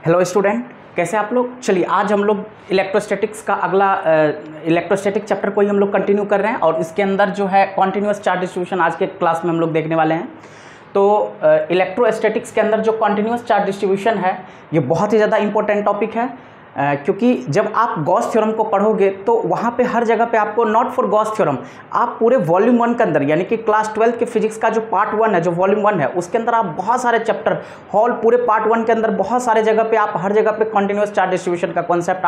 Hello student, कैसे आप लोग। चलिए आज हम लोग इलेक्ट्रोस्टैटिक्स का अगला इलेक्ट्रोस्टैटिक चैप्टर को ही हम लोग कंटिन्यू कर रहे हैं और इसके अंदर जो है कॉन्टिन्यूअस चार्ज डिस्ट्रीब्यूशन आज के क्लास में हम लोग देखने वाले हैं। तो इलेक्ट्रोस्टैटिक्स के अंदर जो कॉन्टिन्यूअस चार्ज डिस्ट्रीब्यूशन है ये बहुत ही ज़्यादा इंपॉर्टेंट टॉपिक है, क्योंकि जब आप गॉस थ्योरम को पढ़ोगे तो वहाँ पे हर जगह पे आपको नॉट फॉर गॉस थ्योरम, आप पूरे वॉल्यूम 1 के अंदर यानी कि क्लास 12 के फिजिक्स का जो पार्ट 1 है, जो वॉल्यूम 1 है, उसके अंदर आप बहुत सारे चैप्टर पूरे पार्ट 1 के अंदर बहुत सारे जगह पे आप हर जगह पे कॉन्टिन्यूअस चार्ज डिस्ट्रीब्यूशन का कॉन्सेप्ट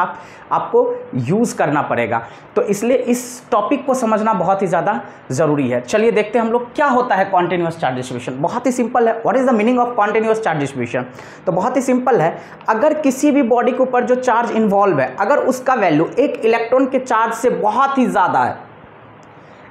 आपको यूज़ करना पड़ेगा। तो इसलिए इस टॉपिक को समझना बहुत ही ज़्यादा ज़रूरी है। चलिए देखते हैं हम लोग क्या होता है कॉन्टिन्यूअस चार्ज डिस्ट्रीब्यूशन। बहुत ही सिंपल है। What is the meaning of continuous charge distribution? तो बहुत ही सिंपल है। अगर किसी भी बॉडी के ऊपर जो चार्ज इन्वॉल्व है, अगर उसका वैल्यू एक इलेक्ट्रॉन के चार्ज से बहुत ही ज्यादा है,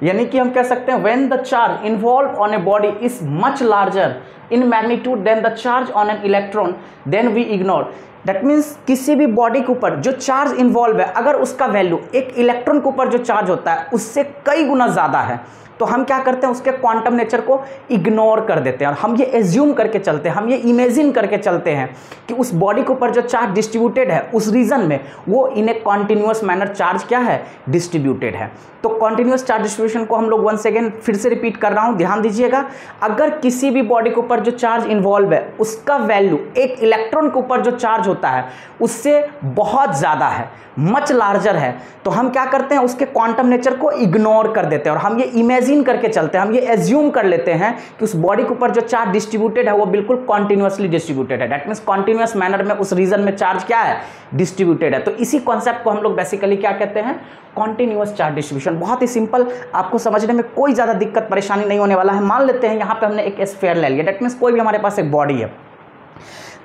यानी कि हम कह सकते हैं when the charge involve on a body is much larger in magnitude than the charge on an electron, then we ignore. That means किसी भी बॉडी के ऊपर जो चार्ज इन्वॉल्व है, अगर उसका वैल्यू एक इलेक्ट्रॉन के ऊपर जो चार्ज होता है उससे कई गुना ज्यादा है, तो हम क्या करते हैं, उसके क्वांटम नेचर को इग्नोर कर देते हैं और हम ये एज्यूम करके चलते हैं, हम ये इमेजिन करके चलते हैं कि उस बॉडी के ऊपर जो चार्ज डिस्ट्रीब्यूटेड है उस रीजन में वो इन ए कॉन्टिन्यूअस मैनर चार्ज क्या है, डिस्ट्रीब्यूटेड है। तो कॉन्टिन्यूअस चार्ज डिस्ट्रीब्यूशन को हम लोग वंस अगेन फिर से रिपीट कर रहा हूं, ध्यान दीजिएगा। अगर किसी भी बॉडी के ऊपर जो चार्ज इन्वॉल्व है उसका वैल्यू एक इलेक्ट्रॉन के ऊपर जो चार्ज होता है उससे बहुत ज़्यादा है, मच लार्जर है, तो हम क्या करते हैं, उसके क्वांटम नेचर को इग्नोर कर देते हैं और हम ये इमेजिन करके चलते हैं, हम ये एज्यूम कर लेते हैं कि उस बॉडी के ऊपर जो चार्ज डिस्ट्रीब्यूटेड है वो बिल्कुल कॉन्टिन्यूअसली डिस्ट्रीब्यूटेड है। दैट मीन्स कॉन्टिन्यूअस मैनर में उस रीजन में चार्ज क्या है, डिस्ट्रीब्यूटेड है। तो इसी कॉन्सेप्ट को हम लोग बेसिकली क्या कहते हैं, कॉन्टिन्यूअस चार्ज डिस्ट्रीब्यूशन। बहुत ही सिंपल, आपको समझने में कोई ज़्यादा दिक्कत परेशानी नहीं होने वाला है। मान लेते हैं यहाँ पे हमने एक स्फीयर ले लिया, दैट मीन्स कोई भी हमारे पास एक बॉडी है।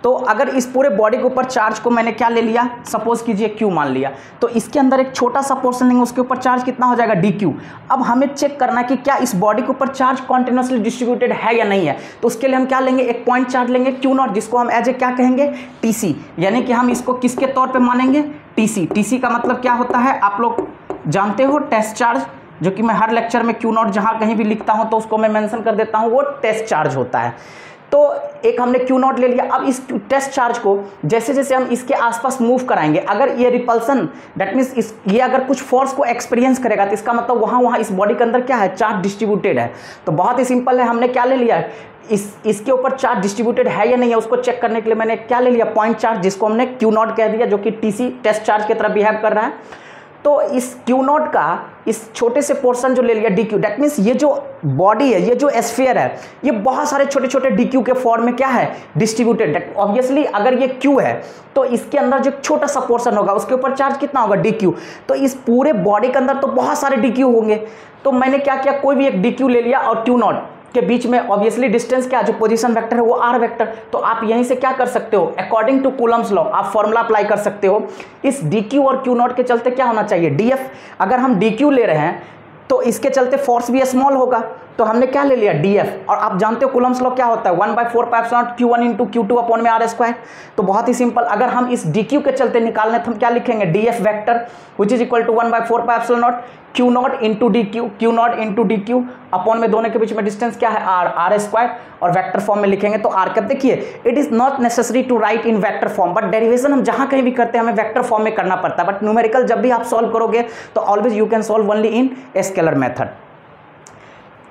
तो अगर इस पूरे बॉडी के ऊपर चार्ज को मैंने क्या ले लिया, सपोज कीजिए क्यू मान लिया, तो इसके अंदर एक छोटा सा पोर्शन लेंगे, उसके ऊपर चार्ज कितना हो जाएगा, डी क्यू। अब हमें चेक करना है कि क्या इस बॉडी के ऊपर चार्ज कॉन्टिन्यूअसली डिस्ट्रीब्यूटेड है या नहीं है। तो उसके लिए हम क्या लेंगे, एक पॉइंट चार्ज लेंगे क्यू नॉट, जिसको हम एज ए क्या कहेंगे, टीसी, यानी कि हम इसको किसके तौर पर मानेंगे, टीसी। टीसी का मतलब क्या होता है, आप लोग जानते हो, टेस्ट चार्ज, जो कि मैं हर लेक्चर में क्यू नॉट जहाँ कहीं भी लिखता हूँ तो उसको मैं मेंशन कर देता हूँ, वो टेस्ट चार्ज होता है। तो एक हमने क्यू नॉट ले लिया। अब इस टेस्ट चार्ज को जैसे जैसे हम इसके आसपास मूव कराएंगे, अगर ये रिपल्सन, दैट मीन्स ये अगर कुछ फोर्स को एक्सपीरियंस करेगा तो इसका मतलब वहाँ इस बॉडी के अंदर क्या है, चार्ज डिस्ट्रीब्यूटेड है। तो बहुत ही सिंपल है, हमने क्या ले लिया है, इसके ऊपर चार्ज डिस्ट्रीब्यूटेड है या नहीं है उसको चेक करने के लिए मैंने क्या ले लिया, पॉइंट चार्ज, जिसको हमने क्यू नॉट कह दिया, जो कि टीसी टेस्ट चार्ज की तरह बिहेव कर रहा है। तो इस क्यू नॉट का इस छोटे से पोर्शन जो ले लिया डी क्यू, दैट मीन्स ये जो बॉडी है, ये जो स्फीयर है, ये बहुत सारे छोटे छोटे डी क्यू के फॉर्म में क्या है, डिस्ट्रीब्यूटेड। ऑब्वियसली अगर ये क्यू है तो इसके अंदर जो छोटा सा पोर्शन होगा उसके ऊपर चार्ज कितना होगा, डी क्यू। तो इस पूरे बॉडी के अंदर तो बहुत सारे डी क्यू होंगे। तो मैंने क्या किया, कोई भी एक डी क्यू ले लिया और क्यू नॉट के बीच में ऑब्वियसली डिस्टेंस क्या, जो पोजीशन वेक्टर है वो आर वेक्टर। तो आप यहीं से क्या कर सकते हो, अकॉर्डिंग टू कूलम्स लॉ आप फॉर्मूला अप्लाई कर सकते हो। इस डी क्यू और क्यू नॉट के चलते क्या होना चाहिए, डी एफ। अगर हम डी क्यू ले रहे हैं तो इसके चलते फोर्स भी स्मॉल होगा, तो हमने क्या ले लिया, डी एफ। और आप जानते हो कूलम्स लॉ क्या होता है, 1/4πε0 Q1 × Q2 अपॉन में आर स्क्वायर। तो बहुत ही सिंपल, अगर हम इस डी क्यू के चलते निकालने तो हम क्या लिखेंगे, D F vector which is equal to 1/4πε0 Q0 × D Q, Q0 × D Q upon में दोनों के बीच में डिस्टेंस क्या है, आर स्क्वायर, और वेक्टर फॉर्म में लिखेंगे तो आर कब। देखिए it is not necessary to write in vector form, but derivation हम जहां कहीं भी करते हैं हमें वेक्टर फॉर्म में करना पड़ता है। बट न्यूमेरिकल जब भी आप सॉल्व करोगे तो always you can solve only in scalar method.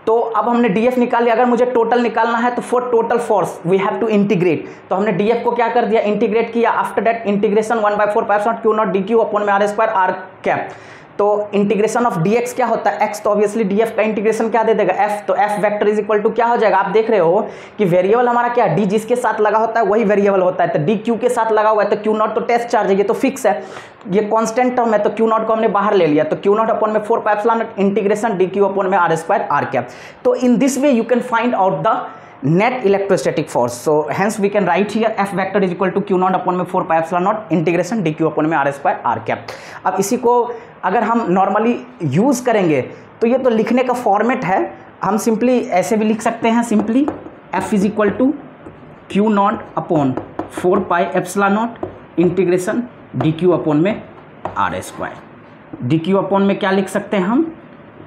तो अब हमने डीएफ निकाल लिया। अगर मुझे टोटल निकालना है तो for total force we have to integrate, तो हमने डीएफ को क्या कर दिया, इंटीग्रेट किया। After that integration 1/4πε0 Q0 D Q upon में आर स्क्वायर आर कैप। तो इंटीग्रेशन ऑफ dx क्या होता है, x, तो ऑब्वियसली df का इंटीग्रेशन क्या दे देगा, f। तो f vector is equal to क्या हो जाएगा, आप देख रहे हो कि वेरिएबल हमारा क्या है, d जिसके साथ लगा होता है वही वेरिएबल होता है। तो d q के साथ लगा हुआ है, तो q नॉट तो टेस्ट चार्ज है, ये तो फिक्स है, ये कांस्टेंट टर्म है, तो q नॉट को हमने बाहर ले लिया। तो q नॉट अपॉन में 4πε इंटीग्रेशन डी क्यू अपॉन में आर स्क्वायर आर कैप। तो in this way you can find out the net electrostatic force. So hence we can write here f vector is equal to q naught upon में 4πε0 integration dq upon में r square r cap। अब इसी को अगर हम normally use करेंगे तो ये तो लिखने का फॉर्मेट है, हम सिंपली ऐसे भी लिख सकते हैं, simply f is equal to q not upon 4πε0 integration dq upon में r स्क्वायर। dq अपॉन में क्या लिख सकते हैं हम,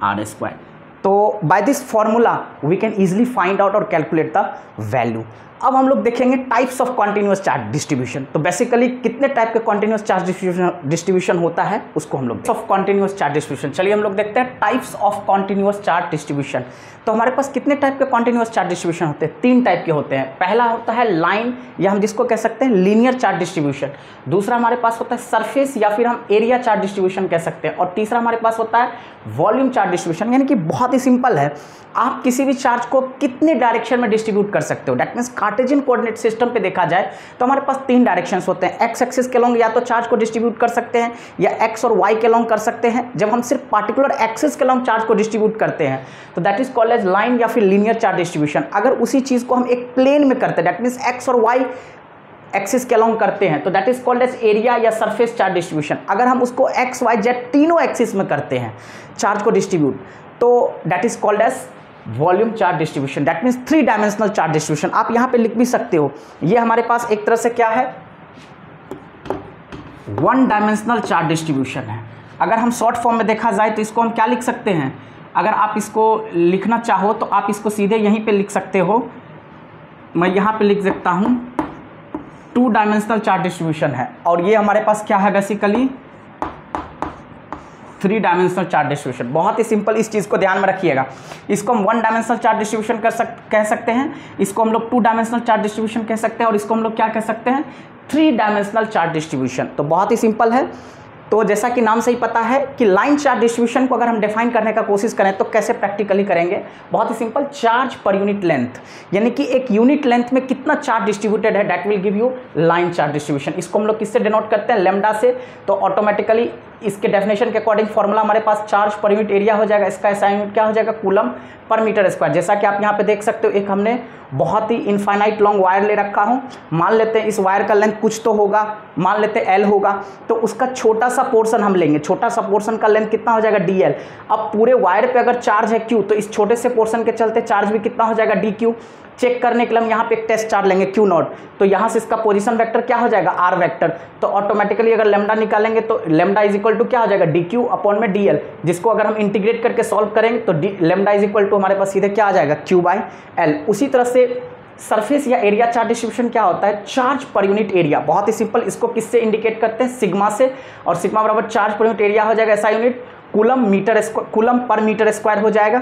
r स्क्वायर। तो by this formula we can easily find out और कैलकुलेट द वैल्यू। अब हम लोग देखेंगे types of continuous charge distribution. तो बेसिकली कितने टाइप के कॉन्टिन्यूअस चार्ज डिस्ट्रीब्यूशन होता है उसको हम लोग ऑफ कॉन्टिन्यूअस चार्ज डिस्ट्रीब्यूशन। चलिए हम लोग देखते हैं types of continuous charge distribution. तो हमारे पास कितने टाइप के कॉन्टिन्यूअस चार्ज डिस्ट्रीब्यूशन होते हैं? 3 टाइप के होते हैं। पहला होता है लाइन, या हम जिसको कह सकते हैं लीनियर चार्ज डिस्ट्रीब्यूशन। दूसरा हमारे पास होता है सरफेस, या फिर हम एरिया चार्ज डिस्ट्रीब्यूशन कह सकते हैं। और तीसरा हमारे पास होता है वॉल्यूम चार्ज डिस्ट्रीब्यूशन। यानी कि बहुत ही सिंपल है, आप किसी भी चार्ज को कितने डायरेक्शन में डिस्ट्रीब्यूट कर सकते हो। That means Cartesian coordinate system पे देखा जाए तो हमारे पास 3 डायरेक्शंस होते हैं। एक्स एक्सिस के लॉन्ग या तो चार्ज को डिस्ट्रीब्यूट कर सकते हैं, या एक्स और वाई के लॉन्ग कर सकते हैं। जब हम सिर्फ पार्टिकुलर एक्सिस के लॉन्ग चार्ज को डिस्ट्रीब्यूट करते हैं तो that is called as line या फिर लीनियर चार्ज डिस्ट्रीब्यूशन। अगर उसी चीज को हम एक प्लेन में करते हैं, दैट मीन्स एक्स और वाई एक्सिस के अलॉन्ग करते हैं, तो that is called as area या सरफेस चार्ज डिस्ट्रीब्यूशन। अगर हम उसको एक्स वाई जेड तीनों एक्सिस में करते हैं चार्ज को डिस्ट्रीब्यूट, तो that is called as volume charge distribution. That means 3 dimensional charge distribution. आप यहां पे लिख भी सकते हो, ये हमारे पास एक तरह से क्या है, 1 डायमेंशनल चार्ज डिस्ट्रीब्यूशन है। अगर हम शॉर्ट फॉर्म में देखा जाए तो इसको हम क्या लिख सकते हैं? अगर आप इसको लिखना चाहो तो आप इसको सीधे यहीं पे लिख सकते हो। मैं यहाँ पे लिख सकता हूँ 2 डायमेंशनल चार्ज डिस्ट्रीब्यूशन है, और ये हमारे पास क्या है बेसिकली 3 डायमेंशनल चार्ज डिस्ट्रीब्यूशन। बहुत ही सिंपल, इस चीज़ को ध्यान में रखिएगा। इसको हम 1 डायमेंशनल चार्ज डिस्ट्रीब्यूशन कह सकते हैं, इसको हम लोग 2 डायमेंशनल चार्ज डिस्ट्रीब्यूशन कह सकते हैं, और इसको हम लोग क्या कह सकते हैं, 3 डायमेंशनल चार्ज डिस्ट्रीब्यूशन। तो बहुत ही सिंपल है। तो जैसा कि नाम से ही पता है कि लाइन चार्ज डिस्ट्रीब्यूशन को अगर हम डिफाइन करने का कोशिश करें तो कैसे प्रैक्टिकली करेंगे? बहुत ही सिंपल, चार्ज पर यूनिट लेंथ, यानी कि एक यूनिट लेंथ में कितना चार्ज डिस्ट्रीब्यूटेड है, that will give you line charge distribution. इसको हम लोग किससे डिनोट करते हैं? लैम्डा से। तो ऑटोमेटिकली इसके डेफिनेशन के अकॉर्डिंग फॉर्मूला हमारे पास चार्ज पर यूनिट एरिया हो जाएगा, इसका एसआई यूनिट क्या हो जाएगा, कूलम पर मीटर स्क्वायर। जैसा कि आप यहाँ पे देख सकते हो, एक हमने बहुत ही इनफाइनाइट लॉन्ग वायर ले रखा हूँ। मान लेते हैं इस वायर का लेंथ कुछ तो होगा, मान लेते हैं एल होगा, तो उसका छोटा सा पोर्शन हम लेंगे। छोटा सा पोर्शन का लेंथ कितना हो जाएगा, डी एल। अब पूरे वायर पे अगर चार्ज है क्यू, तो इस छोटे से पोर्शन के चलते चार्ज भी कितना हो जाएगा, डी क्यू। चेक करने के लिए हम यहाँ पे एक टेस्ट चार्ज लेंगे क्यू नॉट, तो यहाँ से इसका पोजीशन वेक्टर क्या हो जाएगा, आर वेक्टर। तो ऑटोमेटिकली अगर लेमडा निकालेंगे तो लेमडा इज इक्वल टू क्या हो जाएगा, डी क्यू अपॉन में डी एल, जिसको अगर हम इंटीग्रेट करके सॉल्व करेंगे तो लेमडा इज इक्वल टू हमारे पास सीधे क्या आ जाएगा, क्यू बाई एल। उसी तरह से सरफेस या एरिया चार्ज डिस्ट्रीब्यूशन क्या होता है, चार्ज पर यूनिट एरिया। बहुत ही सिंपल, इसको किससे इंडिकेट करते हैं, सिग्मा से, और सिग्मा बराबर चार्ज पर यूनिट एरिया हो जाएगा ऐसा यूनिट कूलम पर मीटर स्क्वायर हो जाएगा।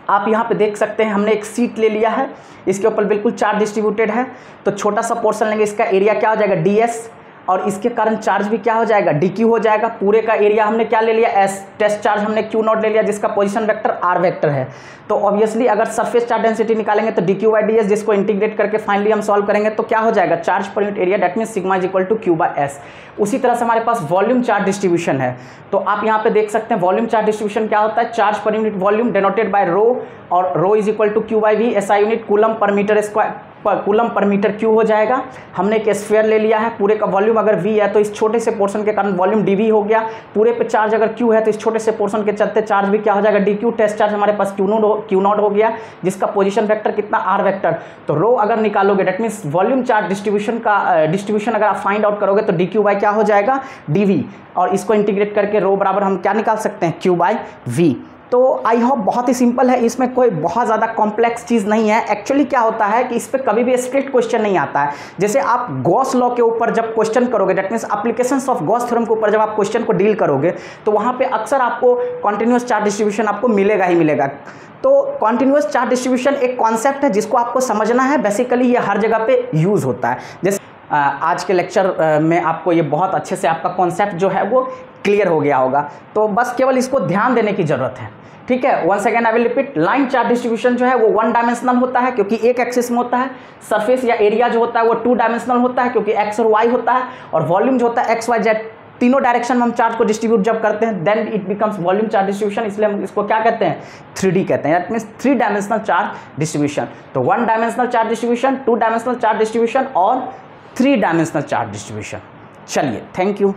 आप यहाँ पे देख सकते हैं हमने एक सीट ले लिया है, इसके ऊपर बिल्कुल चार्ज डिस्ट्रीब्यूटेड है, तो छोटा सा पोर्शन लेंगे, इसका एरिया क्या हो जाएगा, डी एस, और इसके कारण चार्ज भी क्या हो जाएगा, डी क्यू हो जाएगा। पूरे का एरिया हमने क्या ले लिया, एस, टेस्ट चार्ज हमने क्यू नॉट ले लिया, जिसका पोजीशन वेक्टर आर वेक्टर है। तो ऑब्वियसली अगर सरफेस चार्ज डेंसिटी निकालेंगे तो d q by d s, जिसको इंटीग्रेट करके फाइनली हम सॉल्व करेंगे तो क्या हो जाएगा, चार्ज पर unit area, that mean sigma is equal to Q by s. उसी तरह से हमारे पास वॉल्यूम चार्ज डिस्ट्रीब्यूशन है, तो आप यहाँ पे देख सकते हैं वॉल्यूम चार्ज डिस्ट्रीब्यूशन क्या होता है, चार्ज पर unit volume denoted by rho, और rho is equal to Q by V, ऐसा यूनिट कूलम पर मीटर स्क्वायर, कूलम पर मीटर क्यू हो जाएगा। हमने एक स्फीयर ले लिया है, पूरे का वॉल्यूम अगर v है तो इस छोटे से पोर्शन के कारण वॉल्यूम dv हो गया। पूरे पे चार्ज अगर q है तो इस छोटे से पोर्शन के चलते चार्ज भी क्या हो जाएगा, dq। टेस्ट चार्ज हमारे पास q नॉट हो गया, जिसका पोजीशन वेक्टर कितना, r वेक्टर। तो रो अगर निकालोगे that means volume charge distribution अगर आप फाइंड आउट करोगे तो dq बाई क्या हो जाएगा, dv, और इसको इंटीग्रेट करके रो बराबर हम क्या निकाल सकते हैं, q बाई v। तो आई होप बहुत ही सिंपल है, इसमें कोई बहुत ज़्यादा कॉम्प्लेक्स चीज़ नहीं है। एक्चुअली क्या होता है कि इस पर कभी भी स्ट्रिक्ट क्वेश्चन नहीं आता है। जैसे आप गॉस लॉ के ऊपर जब क्वेश्चन करोगे, that means applications of Gauss theorem के ऊपर जब आप क्वेश्चन को डील करोगे तो वहाँ पे अक्सर आपको कॉन्टिन्यूस चार्ज डिस्ट्रीब्यूशन आपको मिलेगा ही मिलेगा। तो कॉन्टिन्यूस चार्ज डिस्ट्रीब्यूशन एक कॉन्सेप्ट है जिसको आपको समझना है। बेसिकली ये हर जगह पे यूज़ होता है। जैसे आज के लेक्चर में आपको ये बहुत अच्छे से आपका कॉन्सेप्ट जो है वो क्लियर हो गया होगा, तो बस केवल इसको ध्यान देने की ज़रूरत है। ठीक है, once again I will repeat, line charge distribution जो है वो 1 डायमेंशनल होता है क्योंकि एक एक्सिस में होता है। सरफेस या एरिया जो होता है वो 2 डायमेंशनल होता है क्योंकि एक्स और वाई होता है। और वॉल्यूम जो होता है एक्स वाई जेड तीनों डायरेक्शन में हम चार्ज को डिस्ट्रीब्यूट जब करते हैं then it becomes volume charge distribution. इसलिए हम इसको क्या कहते हैं, 3D कहते हैं, that means 3 dimensional charge distribution. तो 1 dimensional charge distribution, 2 dimensional charge distribution और 3 डायमेंशनल चार्ज डिस्ट्रीब्यूशन। चलिए, थैंक यू।